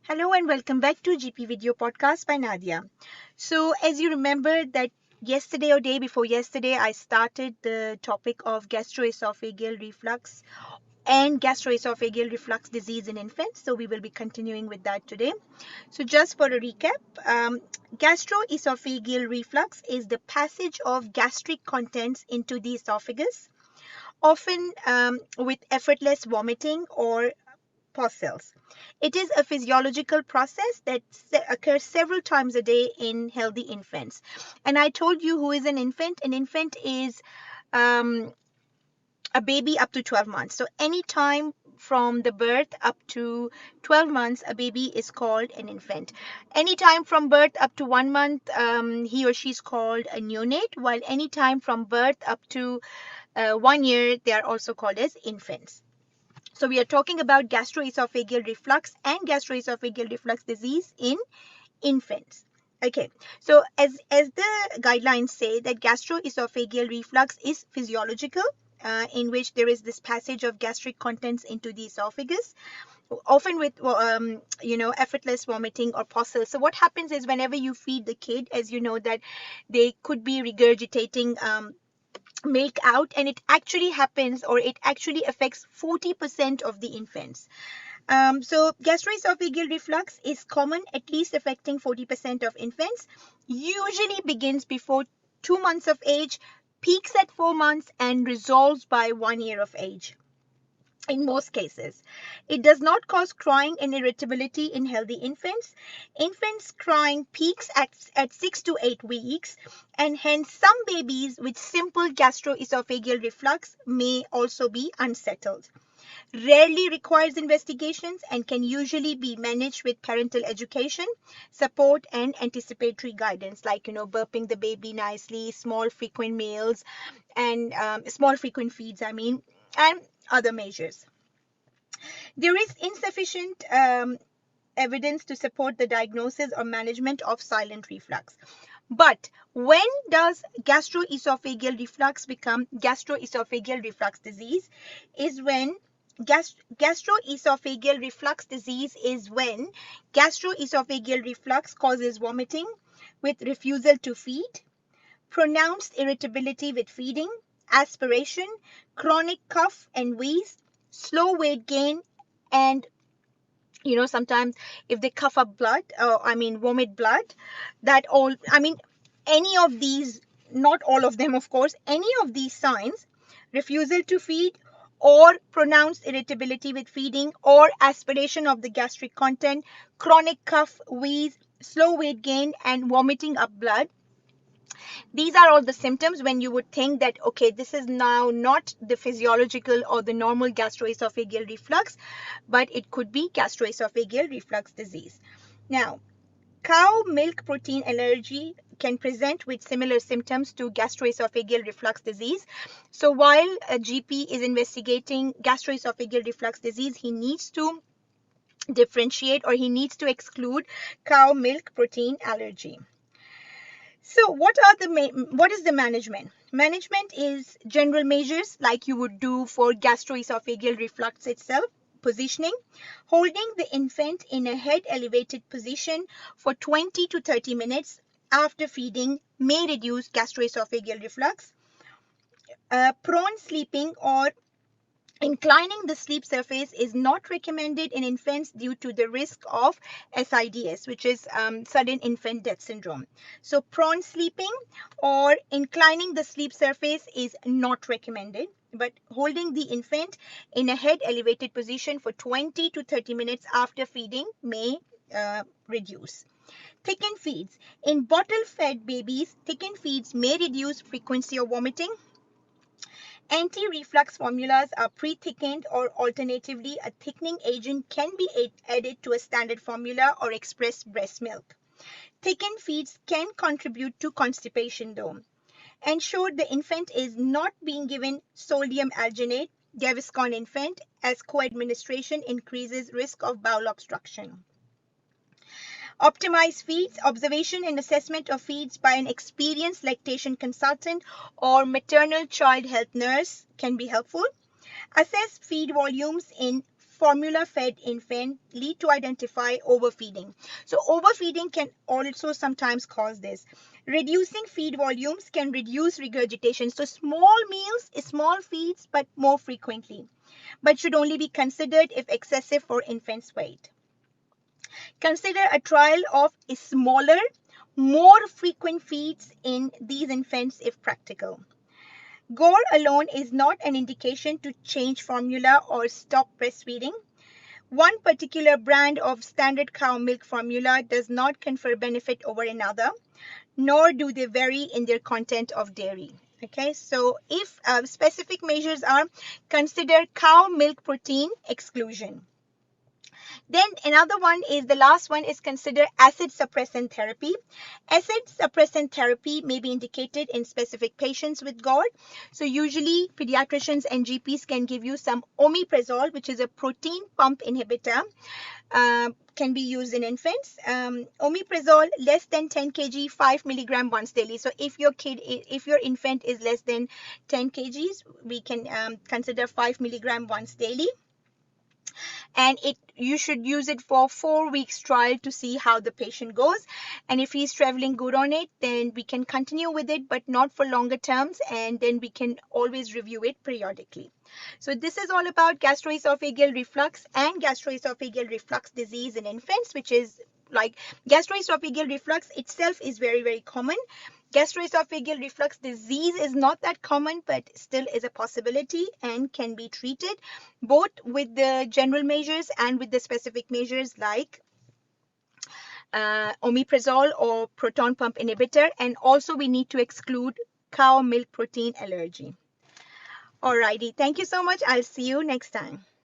Hello and welcome back to GP Video Podcast by Nadia. So, as you remember that yesterday or day before yesterday, I started the topic of gastroesophageal reflux and gastroesophageal reflux disease in infants. So, we will be continuing with that today. So, just for a recap, gastroesophageal reflux is the passage of gastric contents into the esophagus, often with effortless vomiting or cells. It is a physiological process that occurs several times a day in healthy infants. And I told you who is an infant. An infant is um, a baby up to 12 months. So any time from the birth up to 12 months, a baby is called an infant. Anytime from birth up to 1 month, he or she is called a neonate, while anytime from birth up to 1 year, they are also called as infants. So we are talking about gastroesophageal reflux and gastroesophageal reflux disease in infants. Okay, so as the guidelines say that gastroesophageal reflux is physiological, in which there is this passage of gastric contents into the esophagus, often with effortless vomiting or postles. So what happens is whenever you feed the kid, as you know, that they could be regurgitating milk out, and it actually happens, or it actually affects 40% of the infants. So gastroesophageal reflux is common, at least affecting 40% of infants, usually begins before 2 months of age, peaks at 4 months, and resolves by 1 year of age. In most cases, it does not cause crying and irritability in healthy infants. Infants crying peaks at 6 to 8 weeks, and hence some babies with simple gastroesophageal reflux may also be unsettled. Rarely requires investigations and can usually be managed with parental education, support, and anticipatory guidance, like burping the baby nicely, small frequent meals, and small frequent feeds, and other measures. There is insufficient evidence to support the diagnosis or management of silent reflux. But when does gastroesophageal reflux become gastroesophageal reflux disease? Is when gastroesophageal reflux disease is when gastroesophageal reflux causes vomiting with refusal to feed, pronounced irritability with feeding, aspiration, chronic cough and wheeze, slow weight gain, and sometimes if they cough up blood, vomit blood, that all, any of these, not all of them, of course, any of these signs, refusal to feed, or pronounced irritability with feeding, or aspiration of the gastric content, chronic cough, wheeze, slow weight gain, and vomiting up blood, these are all the symptoms when you would think that, okay, this is now not the physiological or the normal gastroesophageal reflux, but it could be gastroesophageal reflux disease. Now, cow milk protein allergy can present with similar symptoms to gastroesophageal reflux disease. So while a GP is investigating gastroesophageal reflux disease, he needs to differentiate, or he needs to exclude cow milk protein allergy. So what is the management? Management is general measures like you would do for gastroesophageal reflux itself. Positioning, holding the infant in a head elevated position for 20 to 30 minutes after feeding may reduce gastroesophageal reflux. Prone sleeping or inclining the sleep surface is not recommended in infants due to the risk of SIDS, which is sudden infant death syndrome. So prone sleeping or inclining the sleep surface is not recommended, but holding the infant in a head elevated position for 20 to 30 minutes after feeding may reduce. Thickened feeds. In bottle-fed babies, thickened feeds may reduce frequency of vomiting. Anti-reflux formulas are pre-thickened, or alternatively, a thickening agent can be added to a standard formula or express breast milk. Thickened feeds can contribute to constipation though. Ensure the infant is not being given sodium alginate, Gaviscon infant, as co-administration increases risk of bowel obstruction. Optimize feeds. Observation and assessment of feeds by an experienced lactation consultant or maternal child health nurse can be helpful. Assess feed volumes in formula-fed infant lead to identify overfeeding. So overfeeding can also sometimes cause this. Reducing feed volumes can reduce regurgitation. So small meals, small feeds, but more frequently, but should only be considered if excessive for infant's weight. Consider a trial of smaller, more frequent feeds in these infants if practical. GORD alone is not an indication to change formula or stop breastfeeding. One particular brand of standard cow milk formula does not confer benefit over another, nor do they vary in their content of dairy. Okay, so if specific measures are, consider cow milk protein exclusion. Then another one is, the last one is, consider acid suppressant therapy. Acid suppressant therapy may be indicated in specific patients with GORD. So usually pediatricians and GPs can give you some omeprazole, which is a protein pump inhibitor. Can be used in infants. Omeprazole less than 10 kg, 5 milligram once daily. So if your infant is less than 10 kgs, we can consider 5 milligram once daily. And you should use it for 4 weeks trial to see how the patient goes. And if he's traveling good on it, then we can continue with it, but not for longer terms. And then we can always review it periodically. So this is all about gastroesophageal reflux and gastroesophageal reflux disease in infants, which is like, gastroesophageal reflux itself is very, very common. Gastroesophageal reflux disease is not that common, but still is a possibility and can be treated both with the general measures and with the specific measures like omeprazole or proton pump inhibitor. And also we need to exclude cow milk protein allergy. Alrighty, thank you so much. I'll see you next time.